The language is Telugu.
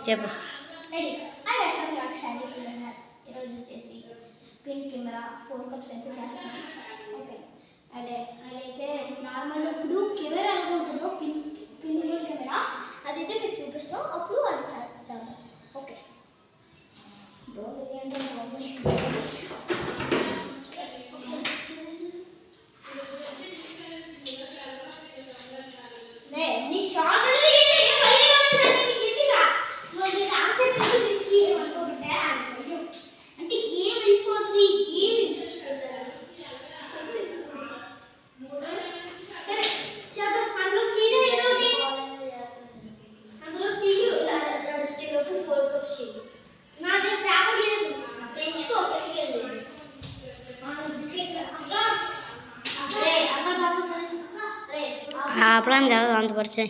చెప్పు. ఈరోజు వచ్చేసి పిన్ కెమెరా 4 కప్స్ అయితే చేస్తాను. ఓకే, అదైతే నార్మల్ ఇప్పుడు కెమెరా ఎలా ఉంటుందో పిన్ కెమెరా అదైతే మీకు చూపిస్తాం, అప్పుడు అది చేద్దాం. ఓకే, నీ షార్ట్ అంటే ఏమైపోతుంది ఏమి అందులో తీయు వచ్చేలోపు 4 కప్స్ నా పేపర్ లేదు తెచ్చుకో అప్పుడు కాదు అంత పరిచయం.